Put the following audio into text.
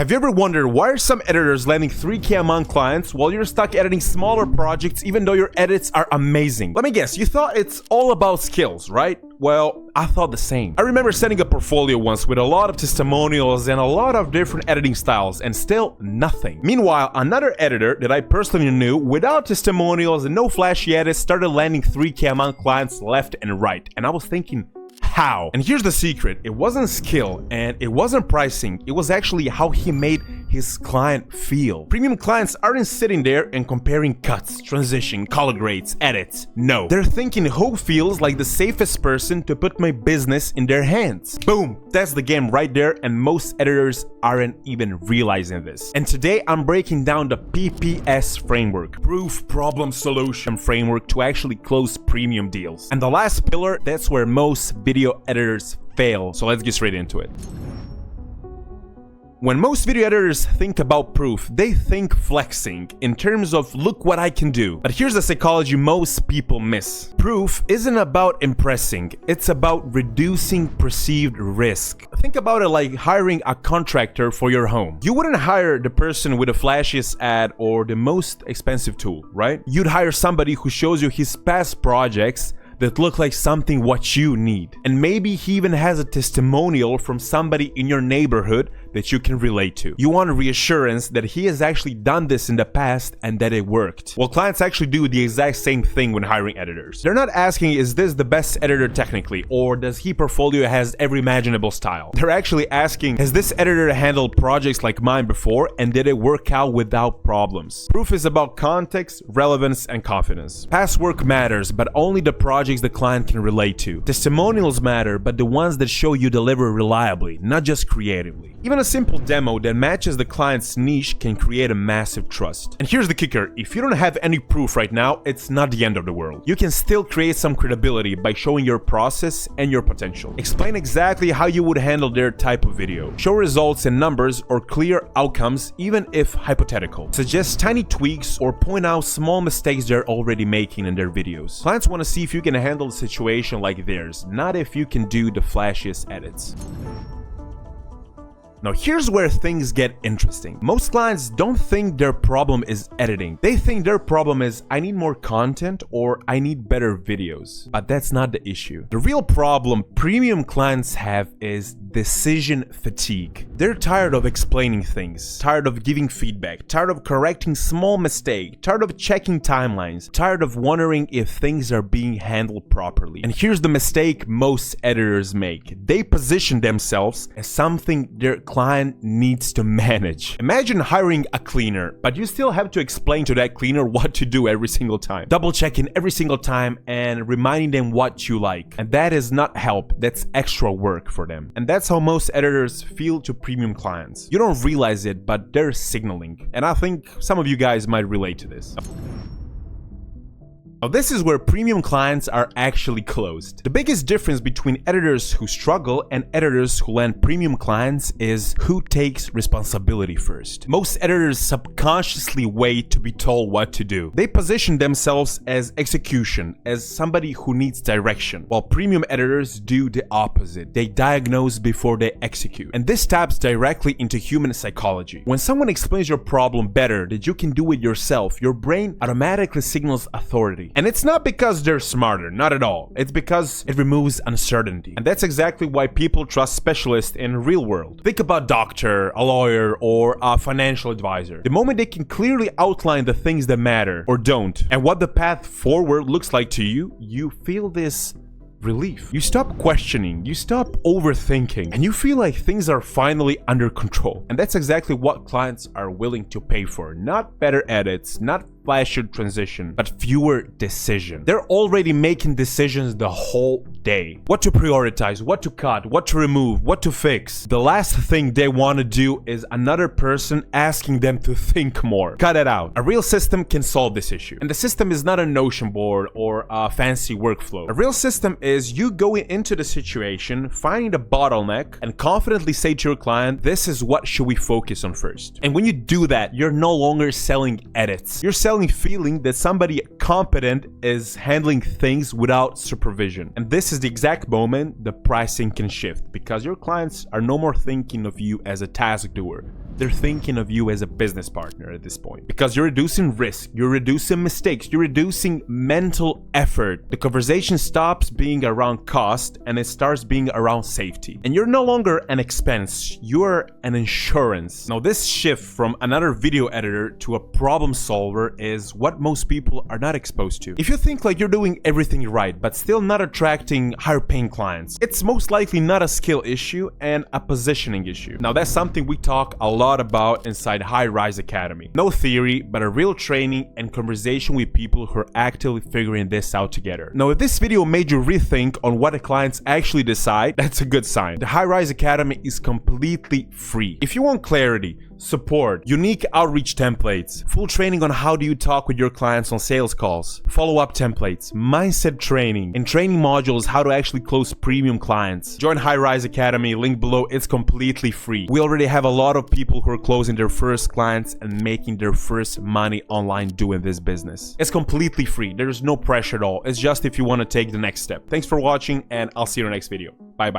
Have you ever wondered why are some editors landing 3K a month clients while you're stuck editing smaller projects even though your edits are amazing? Let me guess, you thought it's all about skills, right? Well, I thought the same. I remember sending a portfolio once with a lot of testimonials and a lot of different editing styles and still nothing. Meanwhile, another editor that I personally knew without testimonials and no flashy edits started landing 3K a month clients left and right. And I was thinking, how? And here's the secret. It wasn't skill and it wasn't pricing. It was actually how he made his client feel. Premium clients aren't sitting there and comparing cuts, transition, color grades, edits. No. They're thinking who feels like the safest person to put my business in their hands. Boom. That's the game right there, and most editors aren't even realizing this. And today I'm breaking down the PPS framework, Proof Problem Solution framework, to actually close premium deals. And the last pillar, that's where most video editors fail. So let's get straight into it. When most video editors think about proof, they think flexing in terms of look what I can do. But here's the psychology most people miss. Proof isn't about impressing, it's about reducing perceived risk. Think about it like hiring a contractor for your home. You wouldn't hire the person with the flashiest ad or the most expensive tool, right? You'd hire somebody who shows you his past projects that look like something what you need. And maybe he even has a testimonial from somebody in your neighborhood that you can relate to. You want a reassurance that he has actually done this in the past and that it worked. Well, clients actually do the exact same thing when hiring editors. They're not asking, is this the best editor technically, or does he portfolio has every imaginable style? They're actually asking, has this editor handled projects like mine before and did it work out without problems? Proof is about context, relevance, and confidence. Past work matters, but only the projects the client can relate to. Testimonials matter, but the ones that show you deliver reliably, not just creatively. Even a simple demo that matches the client's niche can create a massive trust. And here's the kicker, if you don't have any proof right now, it's not the end of the world. You can still create some credibility by showing your process and your potential. Explain exactly how you would handle their type of video. Show results and numbers or clear outcomes, even if hypothetical. Suggest tiny tweaks or point out small mistakes they're already making in their videos. Clients want to see if you can handle a situation like theirs, not if you can do the flashiest edits. Now here's where things get interesting. Most clients don't think their problem is editing. They think their problem is I need more content or I need better videos. But that's not the issue. The real problem premium clients have is decision fatigue. They're tired of explaining things, tired of giving feedback, tired of correcting small mistakes, tired of checking timelines, tired of wondering if things are being handled properly. And here's the mistake most editors make. They position themselves as something their client needs to manage. Imagine hiring a cleaner, but you still have to explain to that cleaner what to do every single time. Double checking every single time and reminding them what you like. And that is not help, that's extra work for them. And that's how most editors feel to premium clients. You don't realize it, but they're signaling. And I think some of you guys might relate to this. Now this is where premium clients are actually closed. The biggest difference between editors who struggle and editors who land premium clients is who takes responsibility first. Most editors subconsciously wait to be told what to do. They position themselves as execution, as somebody who needs direction, while premium editors do the opposite. They diagnose before they execute. And this taps directly into human psychology. When someone explains your problem better that you can do it yourself, your brain automatically signals authority. And it's not because they're smarter, not at all. It's because it removes uncertainty. And that's exactly why people trust specialists in real world. Think about a doctor, a lawyer, or a financial advisor. The moment they can clearly outline the things that matter or don't, and what the path forward looks like to you, you feel this relief. You stop questioning, you stop overthinking, and you feel like things are finally under control. And that's exactly what clients are willing to pay for. Not better edits, not flashier transition, but fewer decisions. They're already making decisions the whole day. What to prioritize, what to cut, what to remove, what to fix. The last thing they want to do is another person asking them to think more. Cut it out. A real system can solve this issue. And the system is not a Notion board or a fancy workflow. A real system is you going into the situation, finding the bottleneck, and confidently say to your client, this is what should we focus on first. And when you do that, you're no longer selling edits. You're selling feeling that somebody competent is handling things without supervision. And this is the exact moment the pricing can shift, because your clients are no more thinking of you as a task doer. They're thinking of you as a business partner at this point, because you're reducing risk, you're reducing mistakes, you're reducing mental effort. The conversation stops being around cost and it starts being around safety. And you're no longer an expense, you're an insurance. Now, this shift from another video editor to a problem solver is what most people are not exposed to. If you think like you're doing everything right, but still not attracting higher paying clients, it's most likely not a skill issue and a positioning issue. Now, that's something we talk a lot about inside High Rise Academy. No theory, but a real training and conversation with people who are actively figuring this out together. Now, if this video made you rethink on what the clients actually decide, that's a good sign. The High Rise Academy is completely free. If you want clarity, support, unique outreach templates, full training on how do you talk with your clients on sales calls, follow-up templates, mindset training, and training modules how to actually close premium clients, join High Rise Academy, link below. It's completely free. We already have a lot of people who are closing their first clients and making their first money online doing this business. It's completely free. There's no pressure at all. It's just if you want to take the next step. Thanks for watching, and I'll see you in the next video. Bye bye.